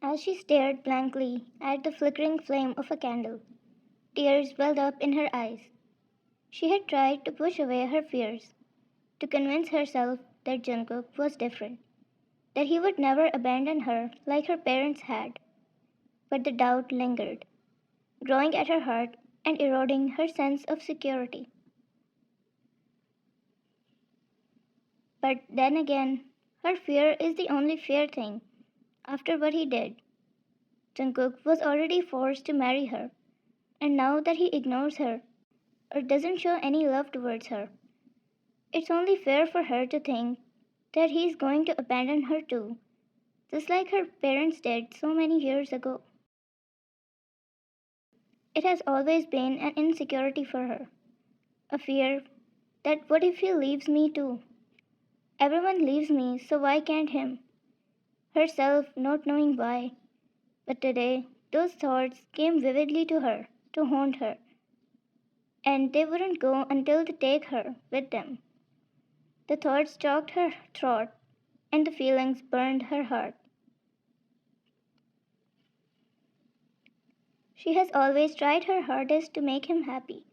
As she stared blankly at the flickering flame of a candle, tears welled up in her eyes. She had tried to push away her fears, to convince herself that Jungkook was different, that he would never abandon her like her parents had. But the doubt lingered, growing at her heart and eroding her sense of security. But then again, her fear is the only fair thing. After what he did, Jungkook was already forced to marry her, and now that he ignores her or doesn't show any love towards her, it's only fair for her to think that he's going to abandon her too, just like her parents did so many years ago. It has always been an insecurity for her, a fear that what if he leaves me too? Everyone leaves me, so why can't him? Herself not knowing why. But today, those thoughts came vividly to her, to haunt her, and they wouldn't go until they take her with them. The thoughts choked her throat, and the feelings burned her heart. She has always tried her hardest to make him happy,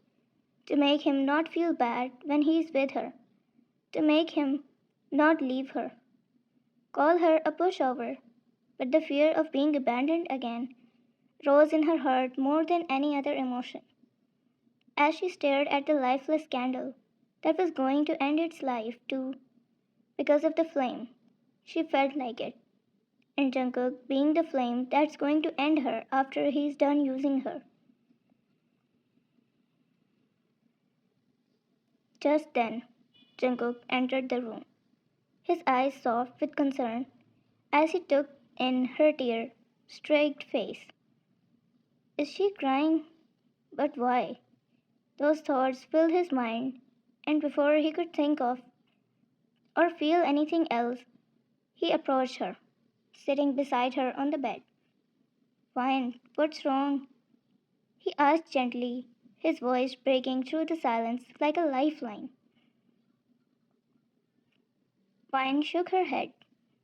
to make him not feel bad when he is with her, to make him not leave her, call her a pushover. But the fear of being abandoned again rose in her heart more than any other emotion. As she stared at the lifeless candle that was going to end its life too because of the flame, she felt like it. And Jungkook being the flame that's going to end her after he's done using her. Just then, Jungkook entered the room, his eyes soft with concern as he took in her tear streaked face. Is she crying? But why? Those thoughts filled his mind, and before he could think of or feel anything else, he approached her, sitting beside her on the bed. Fine, what's wrong? He asked gently, his voice breaking through the silence like a lifeline. Vine shook her head,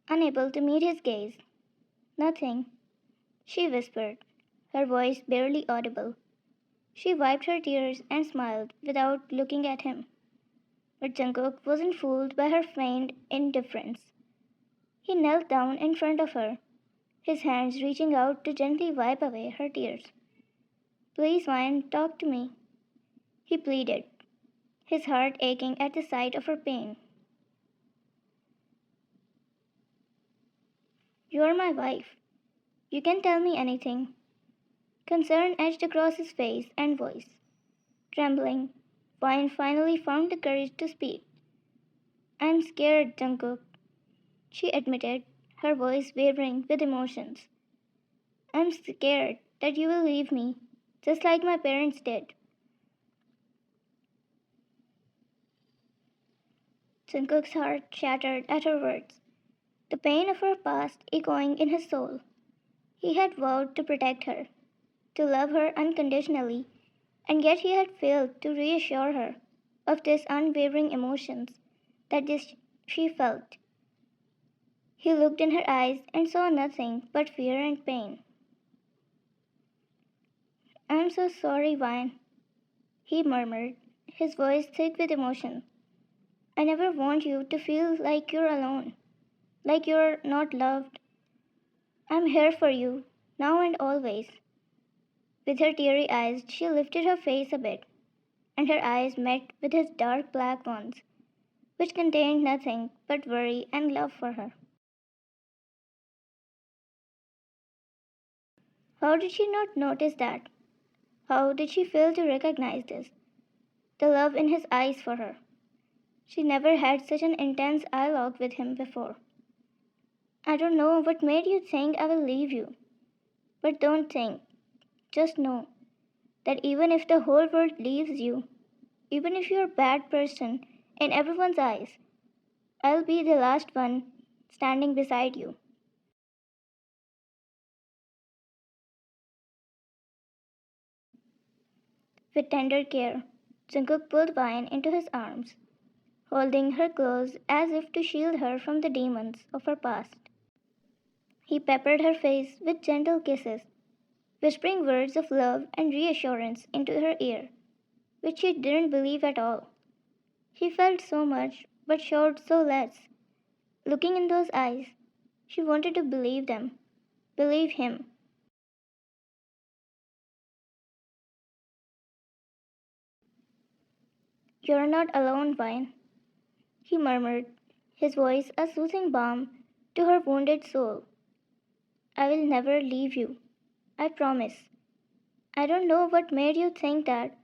unable to meet his gaze. Nothing, she whispered, her voice barely audible. She wiped her tears and smiled without looking at him. But Jungkook wasn't fooled by her feigned indifference. He knelt down in front of her, his hands reaching out to gently wipe away her tears. Please, Vine, talk to me, he pleaded, his heart aching at the sight of her pain. You're my wife. You can tell me anything. Concern edged across his face and voice. Trembling, Vine finally found the courage to speak. I'm scared, Jungkook, she admitted, her voice wavering with emotions. I'm scared that you will leave me, just like my parents did. Jungkook's heart shattered at her words, the pain of her past echoing in his soul. He had vowed to protect her, to love her unconditionally, and yet he had failed to reassure her of these unwavering emotions that she felt. He looked in her eyes and saw nothing but fear and pain. I'm so sorry, Vine, he murmured, his voice thick with emotion. I never want you to feel like you're alone, like you're not loved. I'm here for you, now and always. With her teary eyes, she lifted her face a bit, and her eyes met with his dark black ones, which contained nothing but worry and love for her. How did she not notice that? How did she fail to recognize this? The love in his eyes for her. She never had such an intense dialogue with him before. I don't know what made you think I will leave you, but don't think. Just know that even if the whole world leaves you, even if you're a bad person in everyone's eyes, I'll be the last one standing beside you. With tender care, Jungkook pulled Vine into his arms, holding her close as if to shield her from the demons of her past. He peppered her face with gentle kisses, whispering words of love and reassurance into her ear, which she didn't believe at all. He felt so much, but showed so less. Looking in those eyes, she wanted to believe them, believe him. You're not alone, Vine, he murmured, his voice a soothing balm to her wounded soul. I will never leave you. I promise. I don't know what made you think that,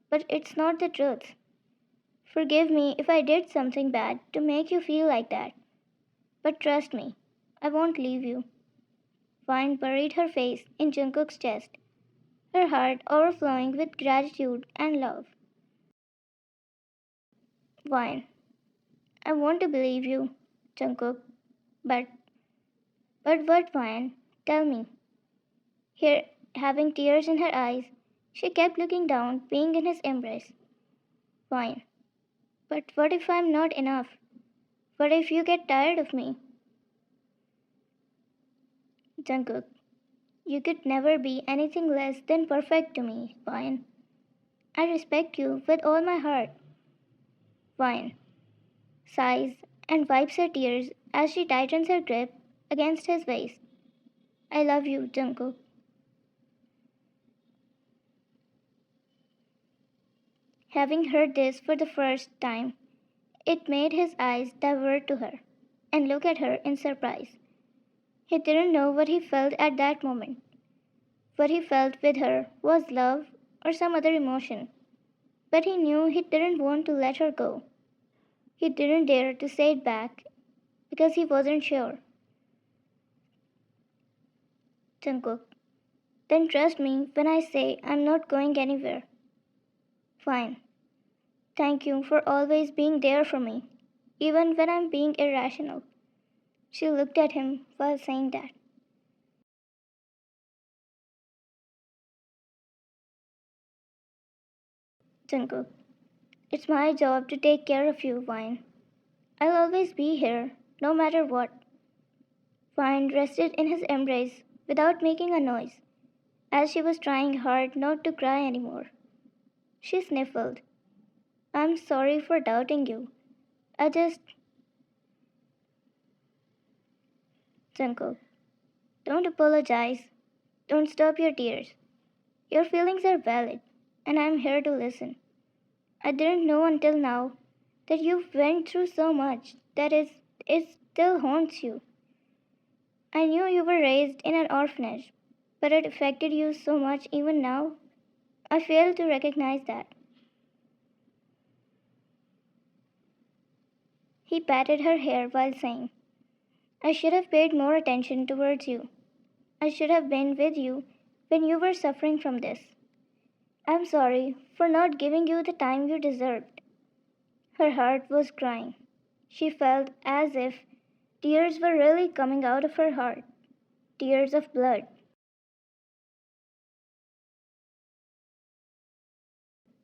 but it's not the truth. Forgive me if I did something bad to make you feel like that. But trust me, I won't leave you. Vine buried her face in Jungkook's chest, her heart overflowing with gratitude and love. Vine, I want to believe you, Jungkook, but what, Vine? Tell me. Here, having tears in her eyes, she kept looking down, being in his embrace. Vine, but what if I'm not enough? What if you get tired of me? Jungkook, you could never be anything less than perfect to me, Vine. I respect you with all my heart. Vine sighs and wipes her tears as she tightens her grip against his waist. I love you, Jungkook. Having heard this for the first time, it made his eyes divert to her and look at her in surprise. He didn't know what he felt at that moment. What he felt with her was love or some other emotion, but he knew he didn't want to let her go. He didn't dare to say it back because he wasn't sure. Jungkook, then trust me when I say I'm not going anywhere. Fine. Thank you for always being there for me, even when I'm being irrational. She looked at him while saying that. Jungkook, it's my job to take care of you, Vine. I'll always be here, no matter what. Vine rested in his embrace without making a noise, as she was trying hard not to cry anymore. She sniffled. I'm sorry for doubting you. I just. Jungkook, don't apologize. Don't stop your tears. Your feelings are valid, and I'm here to listen. I didn't know until now that you went through so much that it still haunts you. I knew you were raised in an orphanage, but it affected you so much even now. I fail to recognize that. He patted her hair while saying, I should have paid more attention towards you. I should have been with you when you were suffering from this. I'm sorry for not giving you the time you deserved. Her heart was crying. She felt as if tears were really coming out of her heart, tears of blood.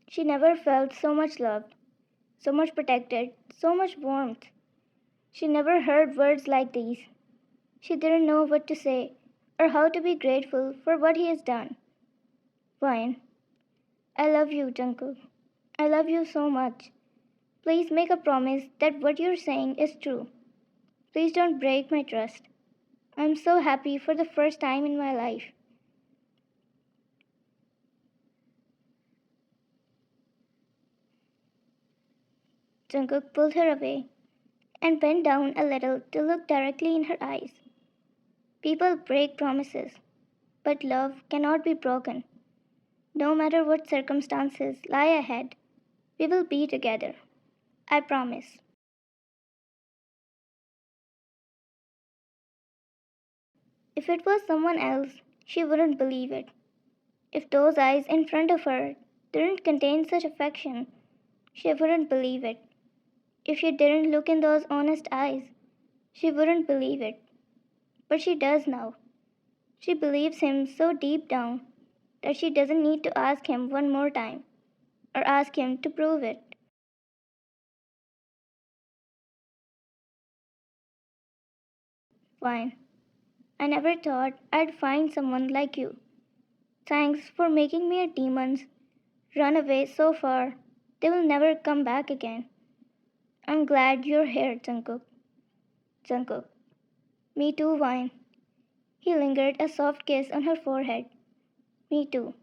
She never felt so much loved, so much protected, so much warmth. She never heard words like these. She didn't know what to say or how to be grateful for what he has done. Fine. I love you, Jungkook. I love you so much. Please make a promise that what you're saying is true. Please don't break my trust. I'm so happy for the first time in my life. Jungkook pulled her away and bent down a little to look directly in her eyes. People break promises, but love cannot be broken. No matter what circumstances lie ahead, we will be together. I promise. If it was someone else, she wouldn't believe it. If those eyes in front of her didn't contain such affection, she wouldn't believe it. If she didn't look in those honest eyes, she wouldn't believe it. But she does now. She believes him so deep down that she doesn't need to ask him one more time or ask him to prove it. Fine. I never thought I'd find someone like you. Thanks for making me a demons run away so far they will never come back again. I'm glad you're here, Jungkook. Jungkook. Me too, Vine. He lingered a soft kiss on her forehead. Me too.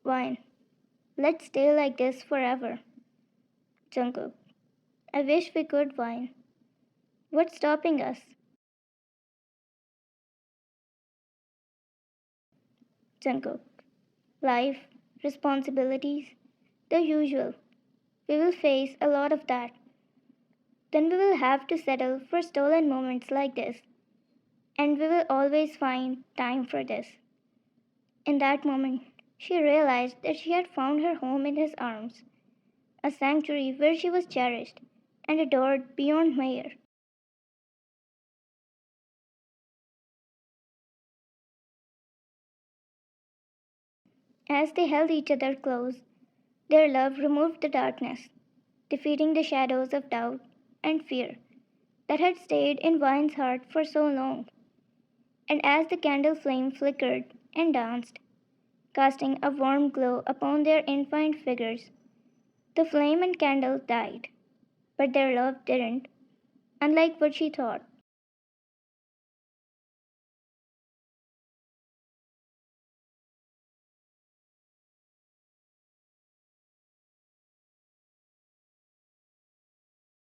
Vine. Let's stay like this forever. Jungkook. I wish we could, Vine. What's stopping us? Jungkook. Life, responsibilities, the usual. We will face a lot of that. Then we will have to settle for stolen moments like this. And we will always find time for this. In that moment, she realized that she had found her home in his arms, a sanctuary where she was cherished and adored beyond measure. As they held each other close, their love removed the darkness, defeating the shadows of doubt and fear that had stayed in Vine's heart for so long. And as the candle flame flickered and danced, casting a warm glow upon their infinite figures, the flame and candle died, but their love didn't, unlike what she thought.